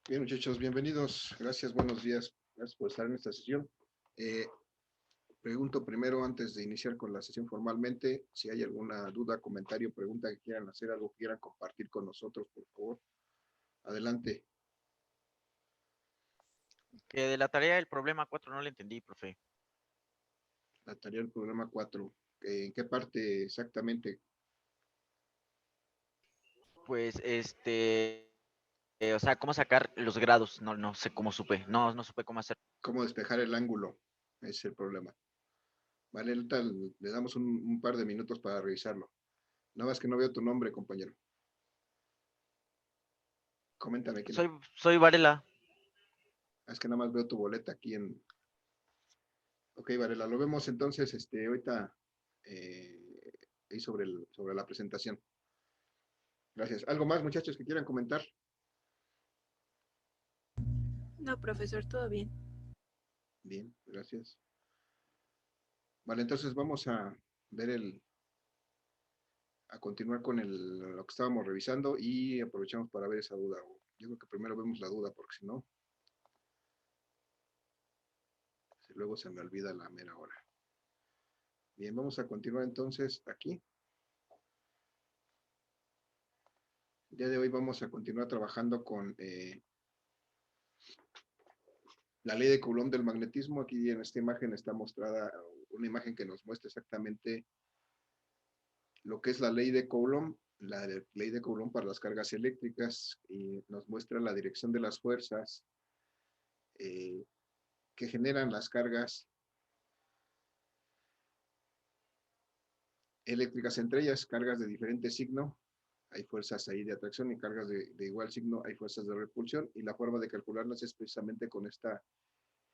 Bien, muchachos, bienvenidos. Gracias, buenos días. Gracias por estar en esta sesión. Eh, Pregunto primero, antes de iniciar con la sesión formalmente, si hay alguna duda, comentario, pregunta que quieran hacer, algo que quieran compartir con nosotros, por favor. Adelante. Que de la tarea del problema 4 no le entendí, profe. La tarea del programa 4. ¿En qué parte exactamente? Pues, o sea, cómo sacar los grados. No sé cómo supe. No supe cómo hacer. ¿Cómo despejar el ángulo? Ese es el problema. Vale, ahorita le damos un par de minutos para revisarlo. Nada más que no veo tu nombre, compañero. Coméntame quién es. Soy Varela. Es que nada más veo tu boleta aquí en, ok, Varela, lo vemos entonces ahorita ahí sobre la presentación. Gracias. ¿Algo más, muchachos, que quieran comentar? No, profesor, todo bien. Bien, gracias. Vale, entonces vamos a ver a continuar con lo que estábamos revisando y aprovechamos para ver esa duda. Yo creo que primero vemos la duda, porque si no, luego se me olvida la mera hora. Bien, vamos a continuar entonces aquí. El día de hoy vamos a continuar trabajando con la ley de Coulomb del magnetismo. Aquí en esta imagen está mostrada una imagen que nos muestra exactamente lo que es la ley de Coulomb, la ley de Coulomb para las cargas eléctricas, y nos muestra la dirección de las fuerzas eh, que generan las cargas eléctricas, entre ellas cargas de diferente signo. Hay fuerzas ahí de atracción y cargas de igual signo, hay fuerzas de repulsión, y la forma de calcularlas es precisamente con esta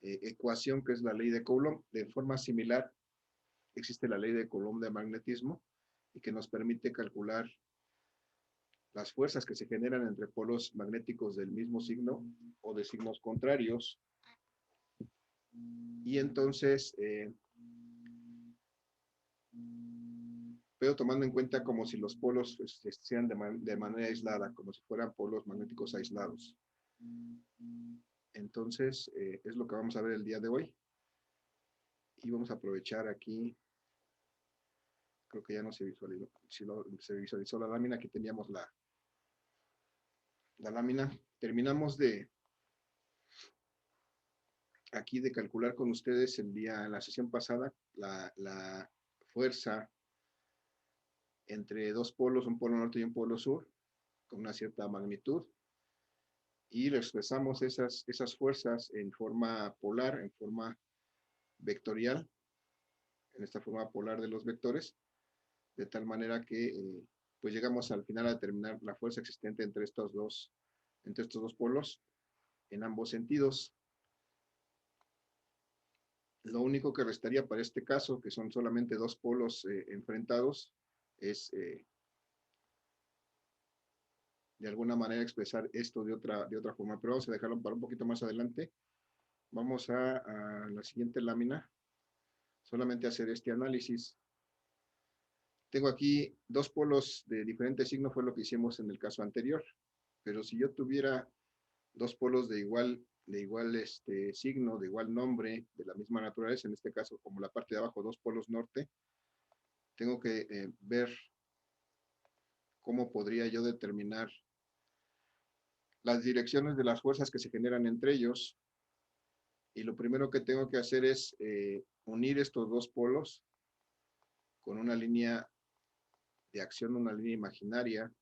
ecuación que es la ley de Coulomb. De forma similar existe la ley de Coulomb de magnetismo y que nos permite calcular las fuerzas que se generan entre polos magnéticos del mismo signo o de signos contrarios. Y entonces, pero tomando en cuenta como si los polos sean de manera aislada, como si fueran polos magnéticos aislados. Entonces, es lo que vamos a ver el día de hoy. Y vamos a aprovechar aquí, creo que ya no se visualizó, se visualizó la lámina, aquí teníamos la lámina. Terminamos aquí de calcular con ustedes en la sesión pasada, la fuerza entre dos polos, un polo norte y un polo sur, con una cierta magnitud, y le expresamos esas fuerzas en forma polar, en forma vectorial, en esta forma polar de los vectores, de tal manera que pues llegamos al final a determinar la fuerza existente entre estos dos polos en ambos sentidos. Lo único que restaría para este caso, que son solamente dos polos enfrentados, es de alguna manera expresar esto de otra forma, pero vamos a dejarlo para un poquito más adelante. Vamos a la siguiente lámina, solamente hacer este análisis. Tengo aquí dos polos de diferente signo, fue lo que hicimos en el caso anterior, pero si yo tuviera dos polos de igual signo, de igual nombre, de la misma naturaleza, en este caso como la parte de abajo, dos polos norte, tengo que ver cómo podría yo determinar las direcciones de las fuerzas que se generan entre ellos. Y lo primero que tengo que hacer es unir estos dos polos con una línea de acción, una línea imaginaria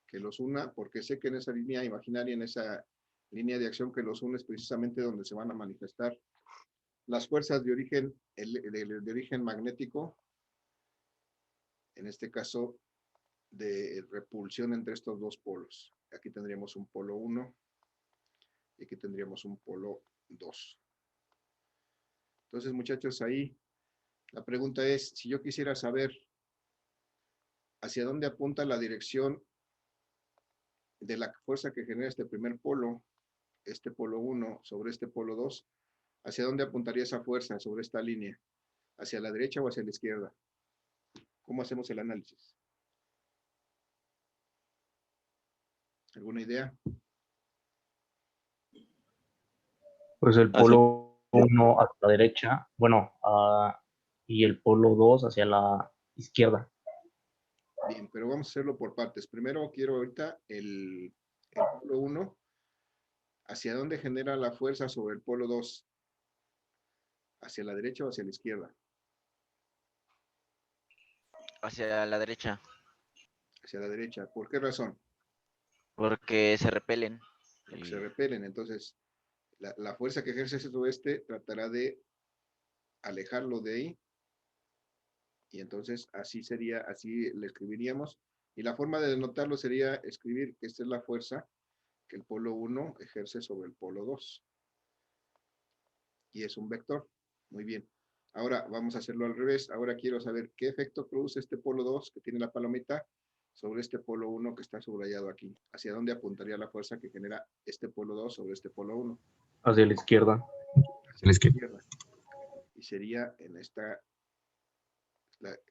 que los una, porque sé que en esa línea imaginaria, en esa línea de acción que los une, es precisamente donde se van a manifestar las fuerzas de origen magnético, en este caso de repulsión entre estos dos polos. Aquí tendríamos un polo 1 y aquí tendríamos un polo 2. Entonces, muchachos, ahí la pregunta es, si yo quisiera saber hacia dónde apunta la dirección de la fuerza que genera este polo 1 sobre este polo 2, ¿hacia dónde apuntaría esa fuerza sobre esta línea? ¿Hacia la derecha o hacia la izquierda? ¿Cómo hacemos el análisis? ¿Alguna idea? Pues el Hacia el- polo 1 hacia la derecha, bueno, y el polo 2 hacia la izquierda. Bien, pero vamos a hacerlo por partes. Primero quiero ahorita el polo 1. ¿Hacia dónde genera la fuerza sobre el polo 2? ¿Hacia la derecha o hacia la izquierda? Hacia la derecha, Hacia la derecha. ¿Por qué razón? porque se repelen. Porque se repelen. Entonces, la fuerza que ejerce sobre este tratará de alejarlo de ahí. Y entonces así sería, así le escribiríamos. Y la forma de denotarlo sería escribir que esta es la fuerza que el polo 1 ejerce sobre el polo 2. Y es un vector. Muy bien. Ahora vamos a hacerlo al revés. Ahora quiero saber qué efecto produce este polo 2 que tiene la palomita sobre este polo 1 que está subrayado aquí. ¿Hacia dónde apuntaría la fuerza que genera este polo 2 sobre este polo 1? Hacia la izquierda. Hacia la izquierda. Y sería en esta,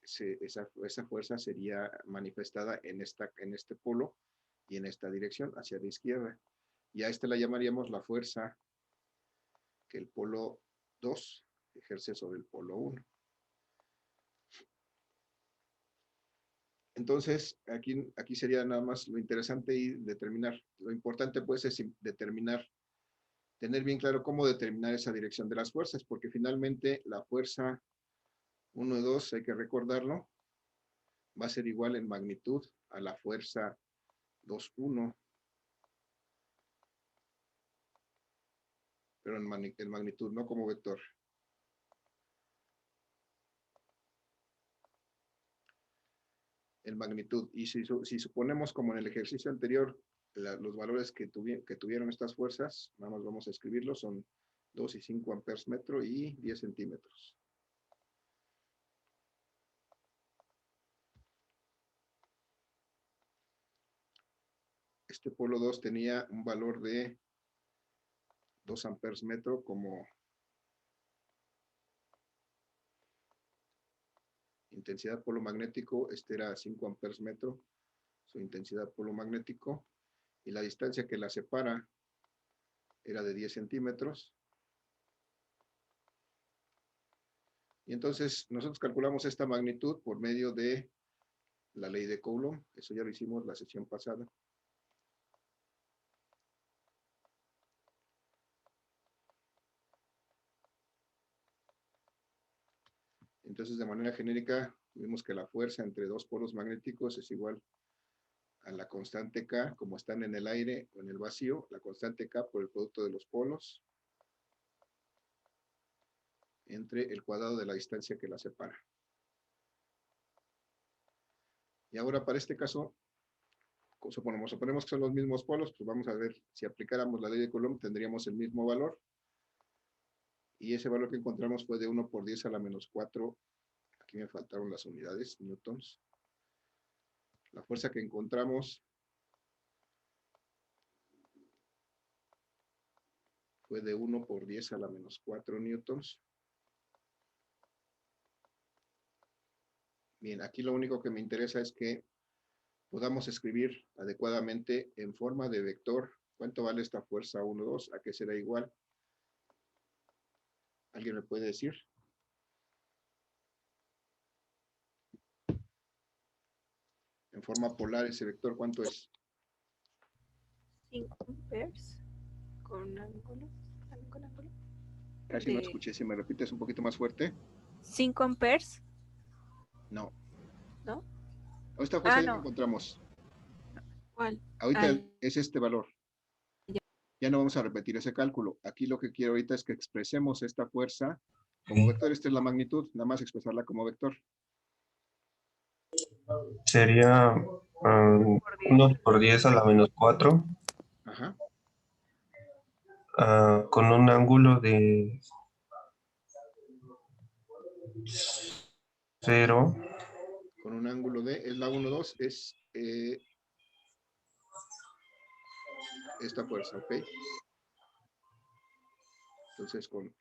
esa fuerza sería manifestada en este polo y en esta dirección, hacia la izquierda. Y a esta la llamaríamos la fuerza que el polo 2 ejerce sobre el polo 1. Entonces, aquí sería nada más lo interesante y determinar. Lo importante pues es determinar, tener bien claro cómo determinar esa dirección de las fuerzas, porque finalmente la fuerza 1 y 2, hay que recordarlo, va a ser igual en magnitud a la fuerza 2,1, pero en magnitud, no como vector. En magnitud. Y si suponemos como en el ejercicio anterior, los valores que tuvieron estas fuerzas, nada más vamos a escribirlos, son 2 y 5 amperes metro y 10 centímetros. Este polo 2 tenía un valor de 2 amperes metro como intensidad polo magnético. Este era 5 amperes metro, su intensidad polo magnético, y la distancia que la separa era de 10 centímetros. Y entonces nosotros calculamos esta magnitud por medio de la ley de Coulomb. Eso ya lo hicimos la sesión pasada. Entonces, de manera genérica, vimos que la fuerza entre dos polos magnéticos es igual a la constante K, como están en el aire o en el vacío, la constante K por el producto de los polos, entre el cuadrado de la distancia que la separa. Y ahora, para este caso, suponemos que son los mismos polos, pues vamos a ver, si aplicáramos la ley de Coulomb, tendríamos el mismo valor. Y ese valor que encontramos fue de 1 por 10 a la menos 4. Aquí me faltaron las unidades, newtons. La fuerza que encontramos fue de 1 por 10 a la menos 4 newtons. Bien, aquí lo único que me interesa es que podamos escribir adecuadamente en forma de vector cuánto vale esta fuerza 1, 2, a qué será igual. ¿Alguien me puede decir? En forma polar ese vector, ¿cuánto es? 5 amperes con ángulo. Con ángulo. Casi no escuché, si me repites un poquito más fuerte. 5 amperes, No. ¿no? Esta fuerza ya la no. encontramos. ¿Cuál? Ahorita es este valor. Ya no vamos a repetir ese cálculo. Aquí lo que quiero ahorita es que expresemos esta fuerza como vector. Esta es la magnitud, nada más expresarla como vector. Sería 1 por 10 a la menos 4, Ajá. con un ángulo de 0. Con un ángulo de, es la 1, 2, es esta fuerza, ¿ok? Entonces con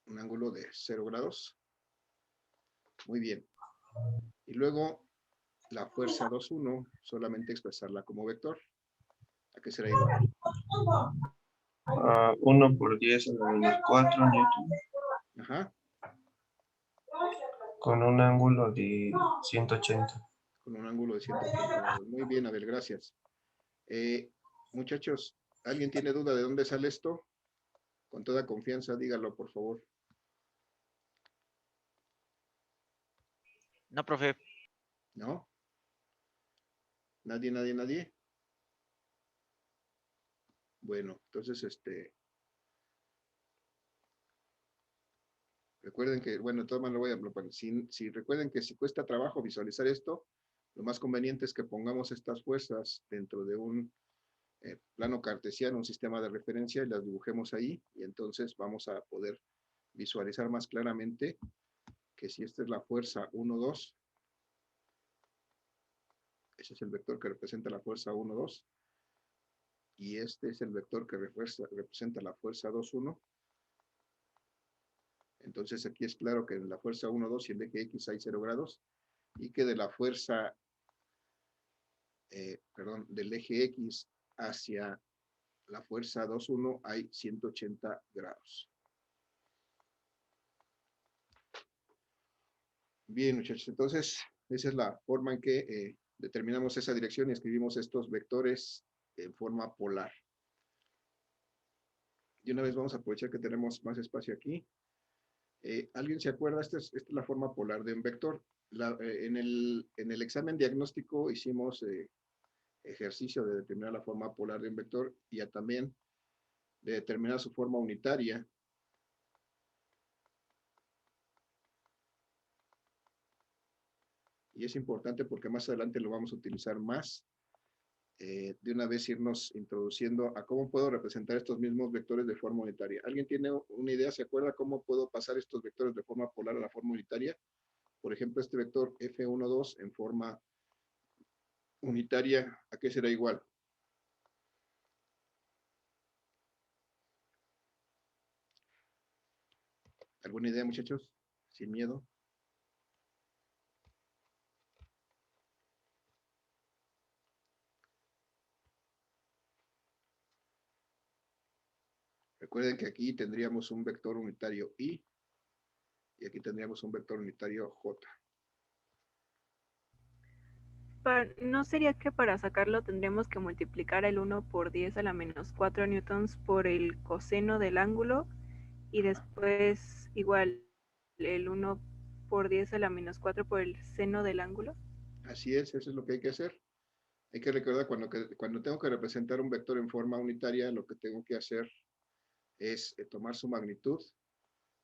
un ángulo de 0 grados. Muy bien. Y luego la fuerza 2,1, solamente expresarla como vector. ¿A qué será igual? 1 por 10 a la menos 4 newton Ajá, con un ángulo de 180. con un ángulo de 180 grados. Muy bien, Abel, gracias. Muchachos, ¿alguien tiene duda de dónde sale esto? Con toda confianza, dígalo, por favor. No, profe. ¿No? ¿Nadie, nadie, nadie? Bueno, entonces, recuerden que, bueno, de todas maneras lo voy a proponer. Si recuerden que si cuesta trabajo visualizar esto, lo más conveniente es que pongamos estas fuerzas dentro de un plano cartesiano, un sistema de referencia, y las dibujemos ahí, y entonces vamos a poder visualizar más claramente que si esta es la fuerza 1, 2, ese es el vector que representa la fuerza 1, 2, y este es el vector que representa la fuerza 2, 1. Entonces aquí es claro que en la fuerza 1, 2 y el eje X hay 0 grados, y que de la fuerza, del eje X hacia la fuerza 2, 1 hay 180 grados. Bien, muchachos, entonces esa es la forma en que determinamos esa dirección y escribimos estos vectores en forma polar. Y una vez vamos a aprovechar que tenemos más espacio aquí. ¿Alguien se acuerda? Esta es la forma polar de un vector. En el examen diagnóstico hicimos ejercicio de determinar la forma polar de un vector y también de determinar su forma unitaria. Y es importante porque más adelante lo vamos a utilizar más. De una vez irnos introduciendo a cómo puedo representar estos mismos vectores de forma unitaria. ¿Alguien tiene una idea? ¿Se acuerda cómo puedo pasar estos vectores de forma polar a la forma unitaria? Por ejemplo, este vector F12 en forma unitaria, ¿a qué será igual? ¿Alguna idea, muchachos? Sin miedo. Recuerden que aquí tendríamos un vector unitario I y aquí tendríamos un vector unitario J. ¿No sería que para sacarlo tendríamos que multiplicar el 1 por 10 a la menos 4 newtons por el coseno del ángulo y después igual el 1 por 10 a la menos 4 por el seno del ángulo? Así es, eso es lo que hay que hacer. Hay que recordar cuando tengo que representar un vector en forma unitaria, lo que tengo que hacer es tomar su magnitud,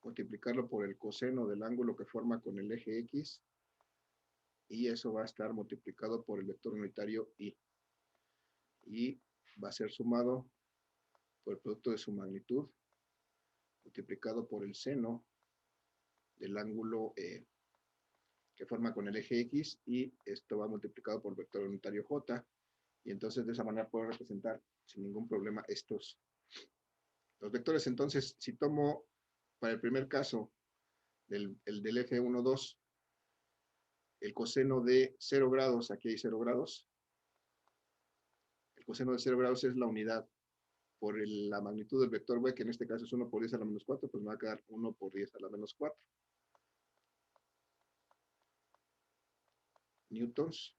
multiplicarlo por el coseno del ángulo que forma con el eje X, y eso va a estar multiplicado por el vector unitario I. Y va a ser sumado por el producto de su magnitud, multiplicado por el seno del ángulo que forma con el eje X, y esto va multiplicado por el vector unitario J, y entonces de esa manera puedo representar sin ningún problema los vectores. Entonces, si tomo para el primer caso el del F12, el coseno de 0 grados, aquí hay 0 grados, el coseno de 0 grados es la unidad por la magnitud del vector B, que en este caso es 1 por 10 a la menos 4, pues me va a quedar 1 por 10 a la menos 4 newtons,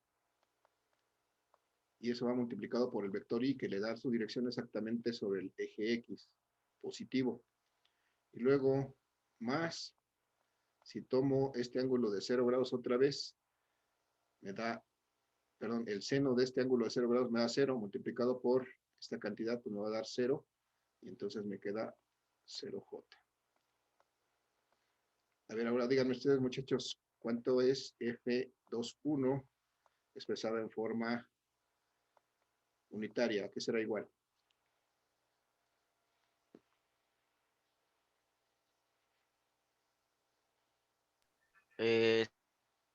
y eso va multiplicado por el vector I, que le da su dirección exactamente sobre el eje X, positivo. Y luego, más, si tomo este ángulo de 0 grados otra vez, me da, perdón, el seno de este ángulo de 0 grados me da 0, multiplicado por esta cantidad, pues me va a dar 0, y entonces me queda 0J. A ver, ahora díganme ustedes, muchachos, ¿cuánto es F21 expresada en forma unitaria? ¿A qué será igual?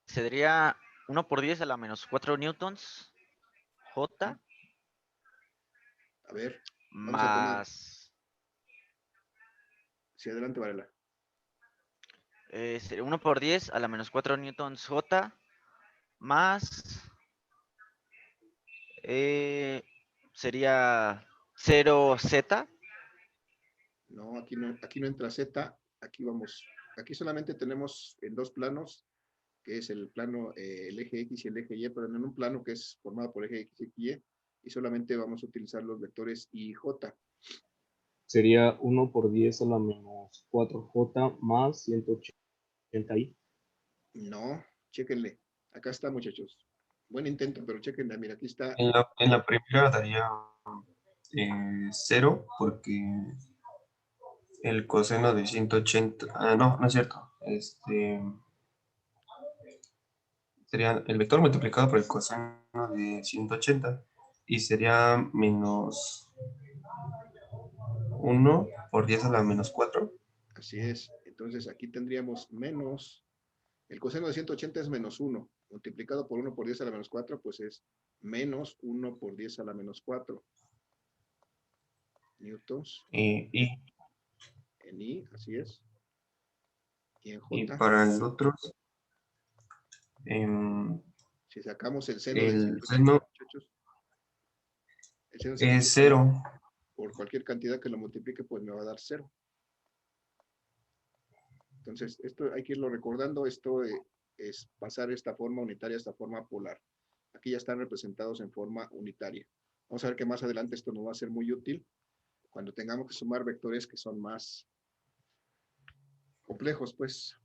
Sería 1 por 10 a la menos 4 newtons J A ver, vamos a tomar. más Sí, adelante, Varela. sería 1 por 10 a la menos 4 newtons J más sería 0Z No, aquí no entra Z, aquí vamos, aquí solamente tenemos en dos planos, que es el plano, el eje X y el eje Y, pero en un plano que es formado por eje X y Y, y solamente vamos a utilizar los vectores Y y J. Sería 1 por 10 a la menos 4J más 180i. No, chéquenle. Acá está, muchachos. Buen intento, pero chéquenle. Mira, aquí está. En la primera daría 0 porque el coseno de 180, no, no es cierto. Sería el vector multiplicado por el coseno de 180 y sería menos 1 por 10 a la menos 4. Así es. Entonces aquí tendríamos menos. El coseno de 180 es menos 1. Multiplicado por 1 por 10 a la menos 4, pues es menos 1 por 10 a la menos 4 newtons Y, en I, así es. Y en y J, para el otro, em, si sacamos el seno de el 180, seno muchachos, el seno de es 180 0. por cualquier cantidad que lo multiplique, pues me va a dar 0. Entonces, esto hay que irlo recordando. Esto es pasar esta forma unitaria a esta forma polar. Aquí ya están representados en forma unitaria. Vamos a ver que más adelante esto nos va a ser muy útil cuando tengamos que sumar vectores que son más complejos, pues.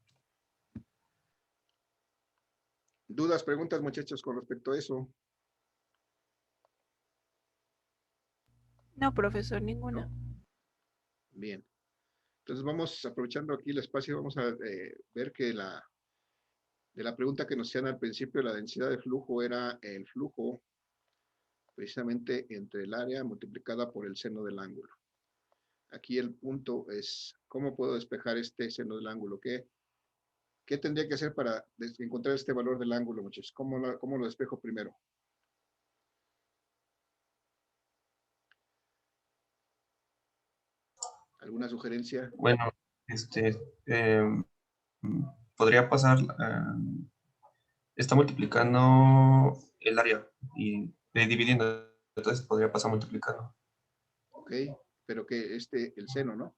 ¿Dudas, preguntas, muchachos, con respecto a eso? No, profesor, ninguna. ¿No? Bien. Entonces vamos, aprovechando aquí el espacio, vamos a ver que de la pregunta que nos hacían al principio, la densidad de flujo era el flujo precisamente entre el área multiplicada por el seno del ángulo. Aquí el punto es, ¿cómo puedo despejar este seno del ángulo? ¿Qué tendría que hacer para encontrar este valor del ángulo, muchachos? ¿Cómo lo despejo primero? ¿Alguna sugerencia? Bueno, podría pasar, está multiplicando el área y dividiendo, entonces podría pasar multiplicando. Ok, pero que el seno, ¿no?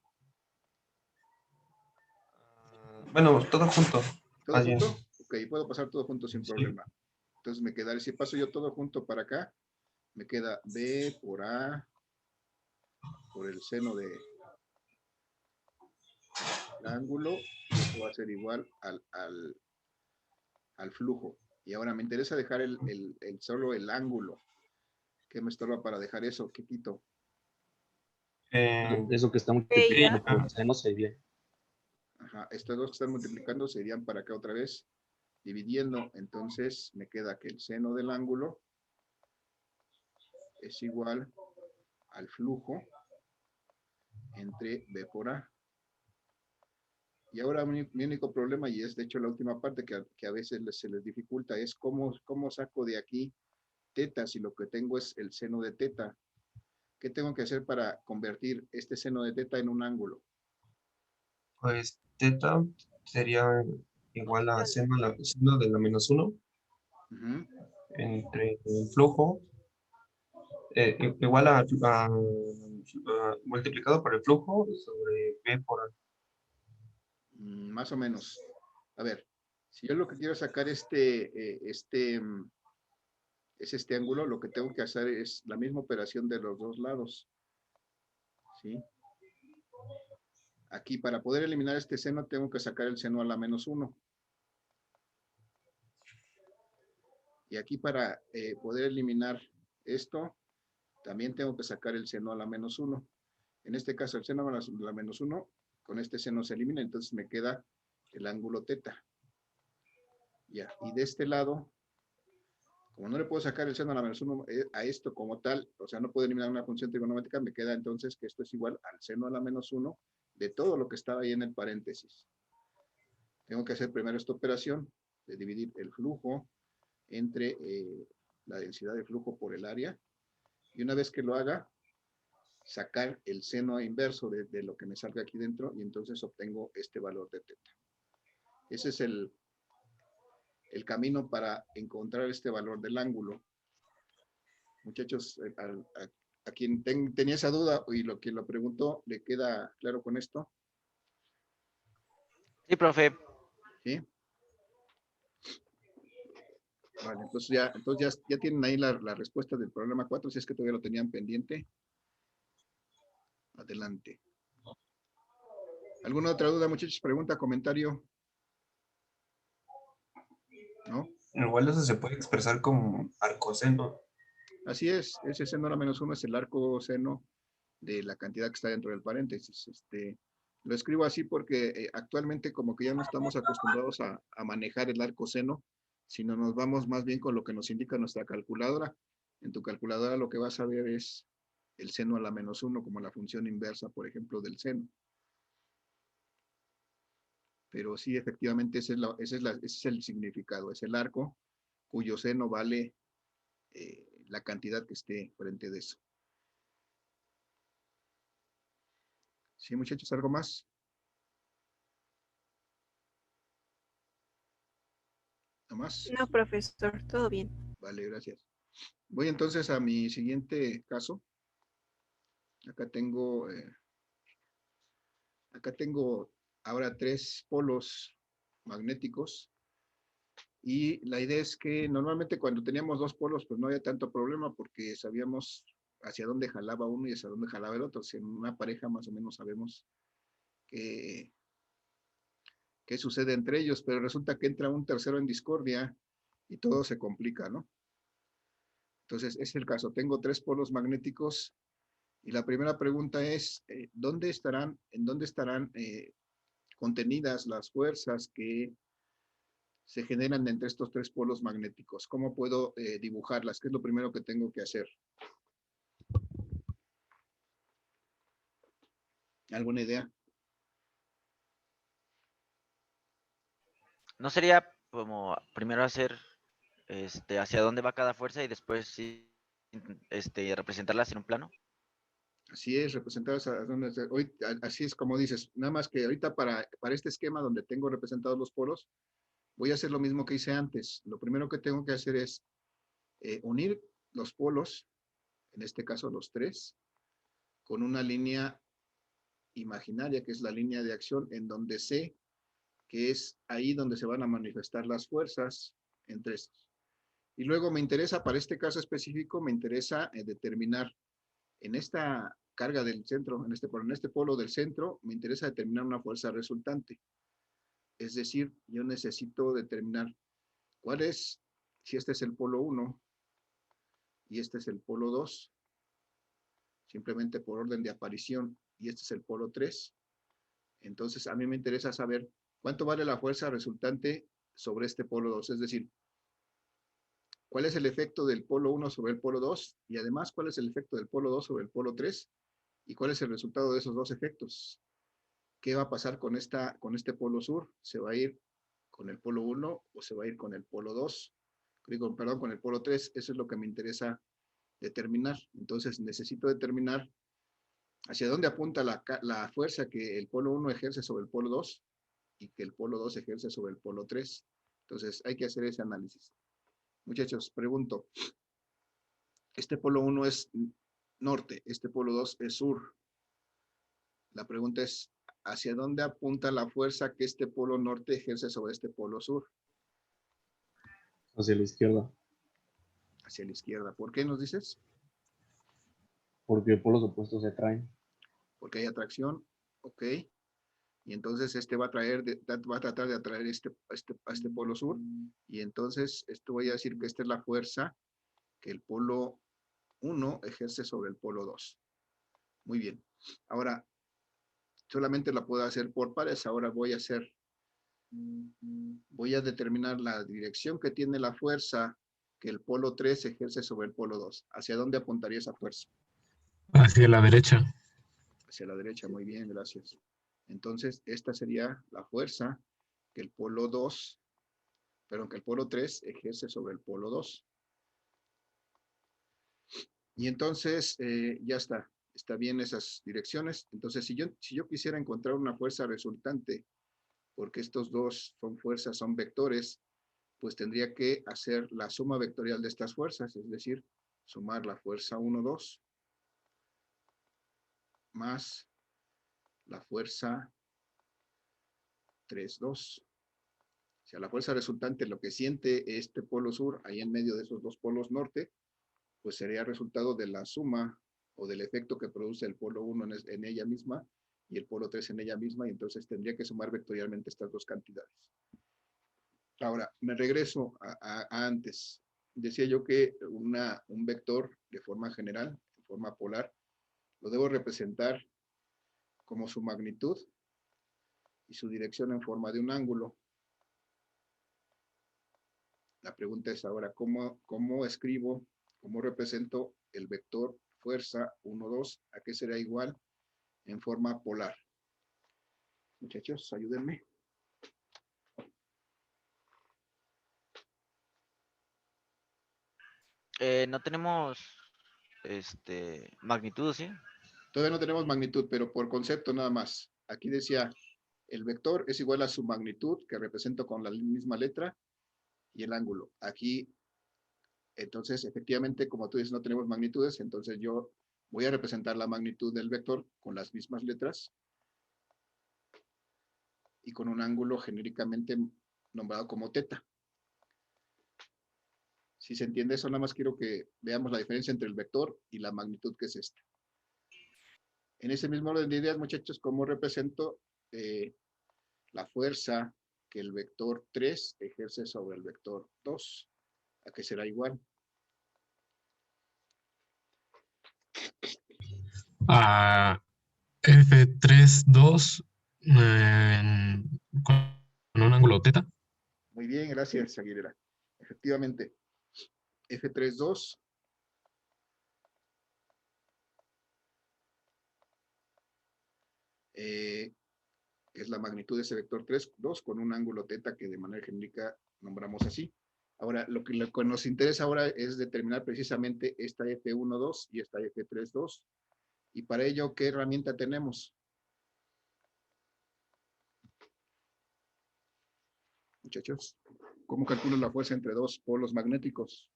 Bueno, todo junto, ¿Todo más bien. junto? Ok, puedo pasar todo junto sin Sí. problema. Entonces me quedará, si paso yo todo junto para acá, me queda B por A por el seno del ángulo, y esto va a ser igual al flujo. Y ahora me interesa dejar solo el ángulo. ¿Qué me estorba para dejar eso? ¿Qué quito? Eso que está Ella. multiplicando por el seno sería. Ajá, estos dos que están multiplicando serían para acá otra vez, dividiendo. Entonces me queda que el seno del ángulo es igual al flujo entre B por A. Y ahora mi único problema, y es de hecho la última parte que a veces se les dificulta, es cómo saco de aquí teta si lo que tengo es el seno de teta. ¿Qué tengo que hacer para convertir este seno de teta en un ángulo? Pues teta sería igual a seno de la menos 1 Ujú. entre el flujo, igual a multiplicado por el flujo sobre B por A. Más o menos. A ver, si yo lo que quiero sacar es este ángulo, lo que tengo que hacer es la misma operación de los dos lados. ¿Sí? Aquí, para poder eliminar este seno, tengo que sacar el seno a la menos 1. Y aquí, para poder eliminar esto, también tengo que sacar el seno a la menos 1. En este caso, el seno a la menos 1, con este seno se elimina, entonces me queda el ángulo teta. Ya, y de este lado, como no le puedo sacar el seno a la menos 1 a esto como tal, o sea, no puedo eliminar una función trigonométrica, me queda entonces que esto es igual al seno a la menos 1 de todo lo que estaba ahí en el paréntesis. Tengo que hacer primero esta operación de dividir el flujo entre la densidad de flujo por el área, y una vez que lo haga, sacar el seno inverso de lo que me salga aquí dentro, y entonces obtengo este valor de teta. Ese es el camino para encontrar este valor del ángulo. Muchachos, a quien tenía esa duda y quien lo preguntó, ¿le queda claro con esto? Sí, profe. ¿Sí? Vale, entonces ya tienen ahí la respuesta del problema 4, si es que todavía lo tenían pendiente. Adelante. ¿Alguna otra duda, muchachos? Pregunta, comentario. ¿No? Igual eso se puede expresar como arcoseno. Así es, ese seno a la menos 1 es el arco seno de la cantidad que está dentro del paréntesis. Lo escribo así porque actualmente como que ya no estamos acostumbrados a manejar el arco seno, sino nos vamos más bien con lo que nos indica nuestra calculadora. En tu calculadora lo que vas a ver es el seno a la menos 1 como la función inversa, por ejemplo, del seno. Pero sí, efectivamente, ese es el significado. Es el arco cuyo seno vale la cantidad que esté frente de eso. ¿Sí, muchachos? ¿Algo más? ¿No más? No, profesor, todo bien. Vale, gracias. Voy entonces a mi siguiente caso. Acá tengo ahora 3 polos magnéticos. Y la idea es que normalmente cuando teníamos 2 polos, pues no había tanto problema porque sabíamos hacia dónde jalaba uno y hacia dónde jalaba el otro. Si en una pareja más o menos sabemos qué sucede entre ellos, pero resulta que entra un tercero en discordia y todo se complica, ¿no? Entonces, ese es el caso. Tengo 3 polos magnéticos y la primera pregunta es, ¿en dónde estarán contenidas las fuerzas que se generan entre estos 3 polos magnéticos? ¿Cómo puedo dibujarlas? ¿Qué es lo primero que tengo que hacer? ¿Alguna idea? ¿No sería como primero hacer hacia dónde va cada fuerza y después sí, representarlas en un plano? Así es, representadas hoy, así es como dices, nada más que ahorita para este esquema donde tengo representados los polos, voy a hacer lo mismo que hice antes. Lo primero que tengo que hacer es unir los polos, en este caso los 3, con una línea imaginaria, que es la línea de acción, en donde sé que es ahí donde se van a manifestar las fuerzas entre estos. Y luego me interesa, para este caso específico, me interesa determinar en esta carga del centro, en este polo del centro, me interesa determinar una fuerza resultante. Es decir, yo necesito determinar cuál es, si este es el polo 1 y este es el polo 2, simplemente por orden de aparición, y este es el polo 3. Entonces, a mí me interesa saber cuánto vale la fuerza resultante sobre este polo 2, es decir, cuál es el efecto del polo 1 sobre el polo 2 y además cuál es el efecto del polo 2 sobre el polo 3 y cuál es el resultado de esos dos efectos. ¿Qué va a pasar con este polo sur? ¿Se va a ir con el polo 1 o se va a ir con el polo 2? Perdón, con el polo 3. Eso es lo que me interesa determinar. Entonces necesito determinar hacia dónde apunta la fuerza que el polo 1 ejerce sobre el polo 2 y que el polo 2 ejerce sobre el polo 3. Entonces hay que hacer ese análisis. Muchachos, pregunto, este polo 1 es norte, este polo 2 es sur. La pregunta es, ¿hacia dónde apunta la fuerza que este polo norte ejerce sobre este polo sur? Hacia la izquierda, Hacia la izquierda. ¿Por qué nos dices? porque polos opuestos se atraen. Porque hay atracción, ok. Y entonces este va a tratar de atraer a este polo sur. Y entonces esto voy a decir que esta es la fuerza que el polo 1 ejerce sobre el polo 2. Muy bien. Ahora, solamente la puedo hacer por pares. Ahora voy a determinar la dirección que tiene la fuerza que el polo 3 ejerce sobre el polo 2. ¿Hacia dónde apuntaría esa fuerza? Hacia la derecha. Hacia la derecha, muy bien, gracias. Entonces, esta sería la fuerza que el polo 2, perdón, que el polo 3 ejerce sobre el polo 2. Y entonces, ya está bien esas direcciones. Entonces, si yo quisiera encontrar una fuerza resultante, porque estos dos son vectores, pues tendría que hacer la suma vectorial de estas fuerzas, es decir, sumar la fuerza 1, 2 más la fuerza 3,2. O sea, la fuerza resultante, lo que siente este polo sur, ahí en medio de esos dos polos norte, pues sería resultado de la suma o del efecto que produce el polo 1 en ella misma y el polo 3 en ella misma, y entonces tendría que sumar vectorialmente estas dos cantidades. Ahora, me regreso a antes. Decía yo que un vector de forma general, de forma polar, lo debo representar como su magnitud y su dirección en forma de un ángulo. La pregunta es ahora, ¿cómo escribo, cómo represento el vector fuerza 1, 2? ¿A qué será igual en forma polar? Muchachos, ayúdenme. No tenemos magnitud, ¿sí? Todavía no tenemos magnitud, pero por concepto nada más. Aquí decía, el vector es igual a su magnitud, que represento con la misma letra, y el ángulo. Aquí, entonces, efectivamente, como tú dices, no tenemos magnitudes, entonces yo voy a representar la magnitud del vector con las mismas letras y con un ángulo genéricamente nombrado como teta. Si se entiende eso, nada más quiero que veamos la diferencia entre el vector y la magnitud que es esta. En ese mismo orden de ideas, muchachos, ¿cómo represento la fuerza que el vector 3 ejerce sobre el vector 2? ¿A qué será igual? A F3,2 con un ángulo teta. Muy bien, gracias, Aguilera. Efectivamente, F3,2 es la magnitud de ese vector 3,2 con un ángulo teta que de manera genérica nombramos así. Ahora, lo que nos interesa ahora es determinar precisamente esta F1,2 y esta F3,2. Y para ello, ¿qué herramienta tenemos? Muchachos, ¿cómo calculo la fuerza entre dos polos magnéticos?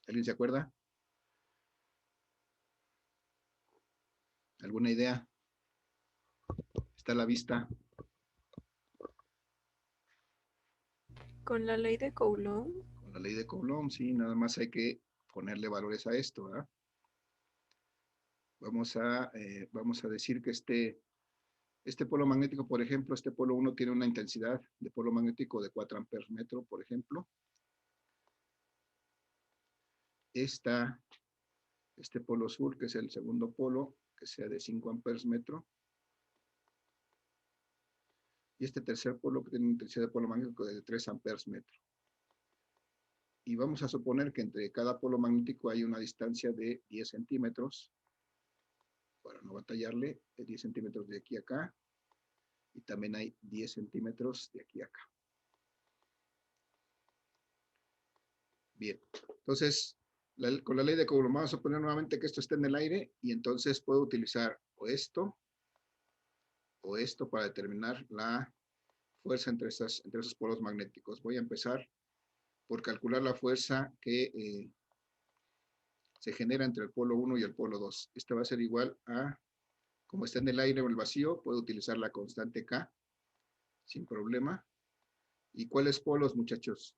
¿Alguien se acuerda? ¿Alguna idea? Está a la vista. Con la ley de Coulomb. Con la ley de Coulomb, sí, nada más hay que ponerle valores a esto, ¿verdad? Vamos a decir que este polo magnético, por ejemplo, este polo 1 tiene una intensidad de polo magnético de 4 amperes metro, por ejemplo. Este polo sur, que es el segundo polo, que sea de 5 amperes metro. Y este tercer polo que tiene una intensidad de polo magnético de 3 amperes metro. Y vamos a suponer que entre cada polo magnético hay una distancia de 10 centímetros, para no batallarle, 10 centímetros de aquí a acá, y también hay 10 centímetros de aquí a acá. Bien, entonces, con la ley de Coulomb vamos a suponer nuevamente que esto esté en el aire, y entonces puedo utilizar o esto para determinar la fuerza entre esos polos magnéticos. Voy a empezar por calcular la fuerza que se genera entre el polo 1 y el polo 2. Esta va a ser igual a, como está en el aire o el vacío, puedo utilizar la constante K sin problema. ¿Y cuáles polos, muchachos?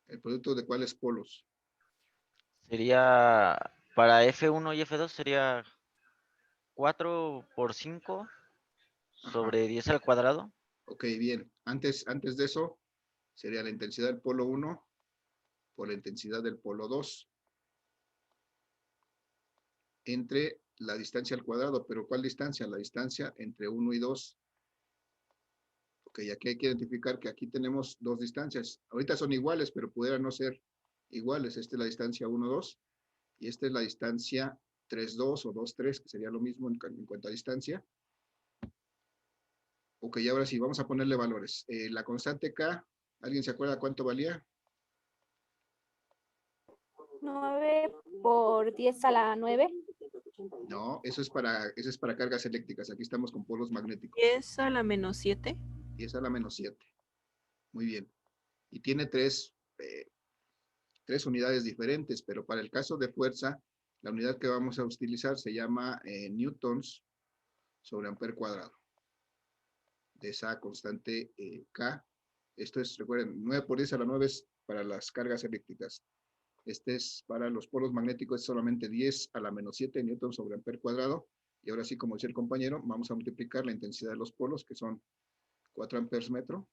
¿El producto de cuáles polos? Sería, para F1 y F2 sería 4 por 5 sobre 10 al cuadrado. Ok, bien. Antes de eso, sería la intensidad del polo 1 por la intensidad del polo 2 entre la distancia al cuadrado. ¿Pero cuál distancia? La distancia entre 1 y 2. Ok, aquí hay que identificar que aquí tenemos dos distancias. Ahorita son iguales, pero pudieran no ser iguales. Esta es la distancia 1, 2 y esta es la distancia 3, 2 o 2, 3, que sería lo mismo en cuanto a distancia. Ok, ahora sí, vamos a ponerle valores. La constante K, ¿alguien se acuerda cuánto valía? 9 por 10 a la 9. No, eso es para cargas eléctricas. Aquí estamos con polos magnéticos. 10 a la menos 7. 10 a la menos 7. Muy bien. Y tiene tres unidades diferentes, pero para el caso de fuerza, la unidad que vamos a utilizar se llama newtons sobre amper cuadrado. De esa constante K. Esto es, recuerden, 9 por 10 a la 9 es para las cargas eléctricas. Este es para los polos magnéticos, es solamente 10 a la menos 7 newtons sobre amper cuadrado. Y ahora sí, como decía el compañero, vamos a multiplicar la intensidad de los polos, que son 4 amperes metro,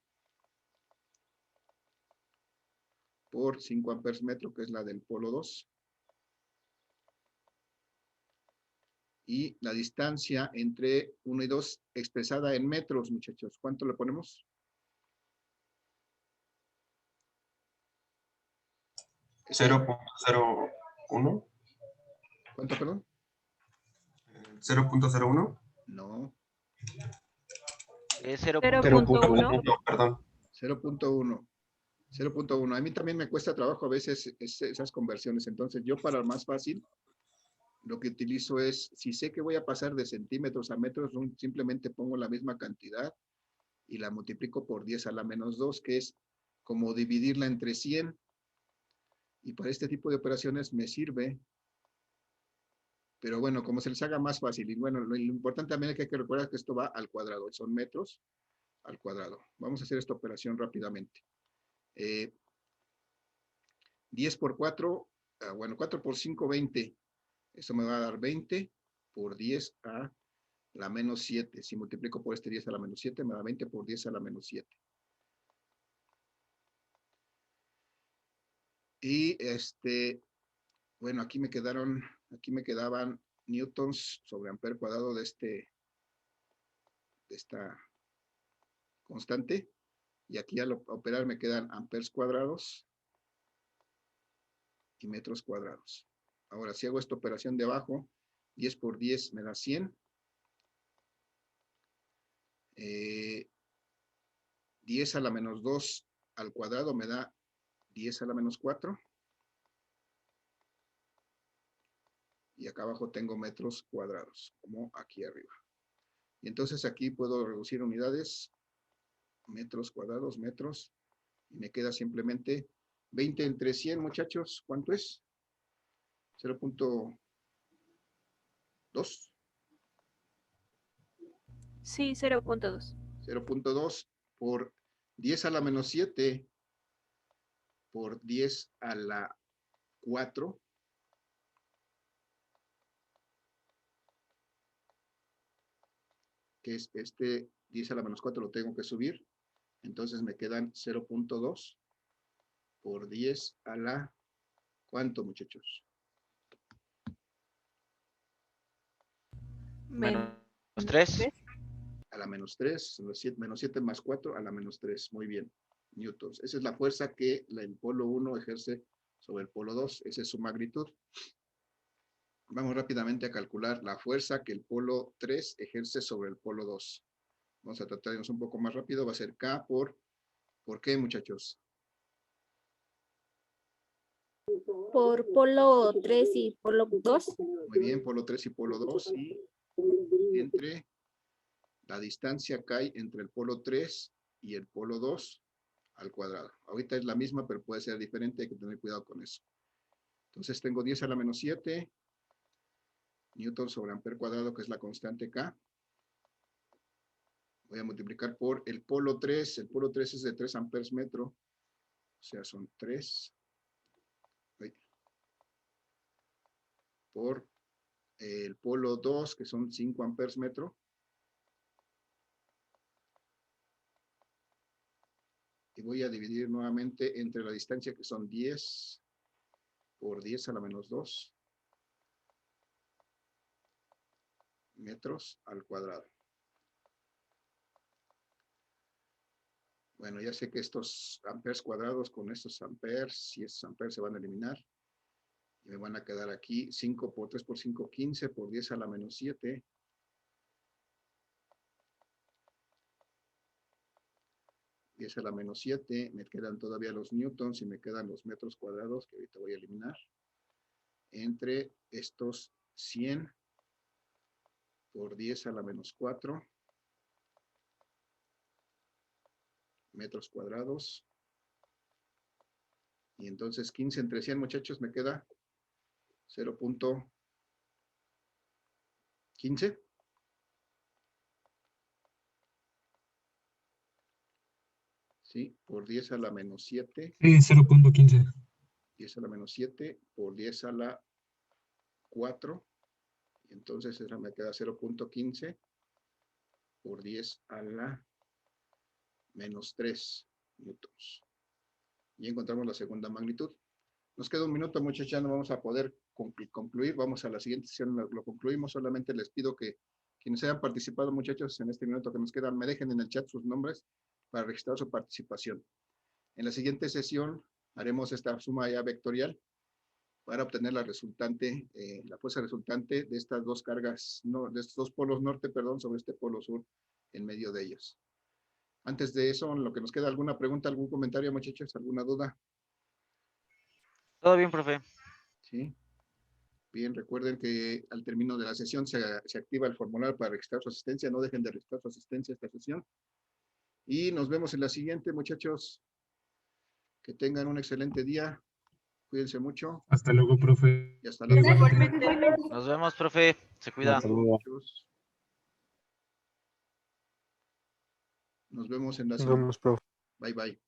por 5 amperes metro, que es la del polo 2. Y la distancia entre 1 y 2 expresada en metros, muchachos. ¿Cuánto le ponemos? 0.01. ¿Cuánto, perdón? 0.01. No, Es 0.1. No, perdón. 0.1. 0.1. A mí también me cuesta trabajo a veces esas conversiones. Entonces, yo para más fácil, lo que utilizo es, si sé que voy a pasar de centímetros a metros, simplemente pongo la misma cantidad y la multiplico por 10 a la menos 2, que es como dividirla entre 100. Y para este tipo de operaciones me sirve. Pero bueno, como se les haga más fácil. Y bueno, lo importante también es que hay que recordar que esto va al cuadrado. Son metros al cuadrado. Vamos a hacer esta operación rápidamente. 10 por 4, bueno, 4 por 5, 20. Eso me va a dar 20 por 10 a la menos 7. Si multiplico por este 10 a la menos 7, me da 20 por 10 a la menos 7. Y bueno, aquí me quedaban newtons sobre amper cuadrado de esta constante. Y aquí al operar me quedan amperes cuadrados y metros cuadrados. Ahora, si hago esta operación de abajo, 10 por 10 me da 100. 10 a la menos 2 al cuadrado me da 10 a la menos 4. Y acá abajo tengo metros cuadrados, como aquí arriba. Y entonces aquí puedo reducir unidades, metros cuadrados, metros, y me queda simplemente 20 entre 100, muchachos. ¿Cuánto es? 0.2. Sí, 0.2. 0.2 por 10 a la menos 7 por 10 a la 4. Que es 10 a la menos 4 lo tengo que subir. Entonces me quedan 0.2 por 10 a la... ¿Cuánto, muchachos? menos Menos 3. 3. A la menos 3, menos 7 más 4 a la menos 3. Muy bien, newtons. Esa es la fuerza que el polo 1 ejerce sobre el polo 2. Esa es su magnitud. Vamos rápidamente a calcular la fuerza que el polo 3 ejerce sobre el polo 2. Vamos a tratar de irnos un poco más rápido. Va a ser K ¿por qué, muchachos? Por polo 3 y polo 2. Muy bien, polo 3 y polo 2. Y entre la distancia que hay entre el polo 3 y el polo 2 al cuadrado. Ahorita es la misma, pero puede ser diferente. Hay que tener cuidado con eso. Entonces tengo 10 a la menos 7 newton sobre amper cuadrado, que es la constante K. Voy a multiplicar por el polo 3. El polo 3 es de 3 amperes metro. O sea, son 3 por el polo 2, que son 5 amperes metro. Y voy a dividir nuevamente entre la distancia, que son 10 por 10 a la menos 2 metros al cuadrado. Bueno, ya sé que estos amperes cuadrados con estos amperes y estos amperes se van a eliminar. Y me van a quedar aquí 5 por 3 por 5, 15 por 10 a la menos 7. 10 a la menos 7. Me quedan todavía los newtons y me quedan los metros cuadrados, que ahorita voy a eliminar. Entre estos 100 por 10 a la menos 4. metros cuadrados. Y entonces 15 entre 100, muchachos, me queda 0.15. Sí, por 10 a la menos 7. Sí, 0.15. 10 a la menos 7 por 10 a la 4. Y entonces esa me queda 0.15 por 10 a la menos 3 newtons. Y encontramos la segunda magnitud. Nos queda un minuto, muchachos, ya no vamos a poder concluir. Vamos a la siguiente sesión, lo concluimos. Solamente les pido que quienes hayan participado, muchachos, en este minuto que nos queda, me dejen en el chat sus nombres para registrar su participación. En la siguiente sesión haremos esta suma ya vectorial para obtener la resultante, la fuerza resultante de estas dos cargas, no, de estos dos polos norte, perdón, sobre este polo sur en medio de ellos. Antes de eso, en lo que nos queda, ¿alguna pregunta, algún comentario, muchachos? ¿Alguna duda? Todo bien, profe. Sí. Bien, recuerden que al término de la sesión se activa el formulario para registrar su asistencia. No dejen de registrar su asistencia a esta sesión. Y nos vemos en la siguiente, muchachos. Que tengan un excelente día. Cuídense mucho. Hasta luego, profe. Y hasta luego. Igualmente. Nos vemos, profe. Se cuida. Hasta luego. Nos vemos en la Nos siguiente. vemos, profe. Bye, bye.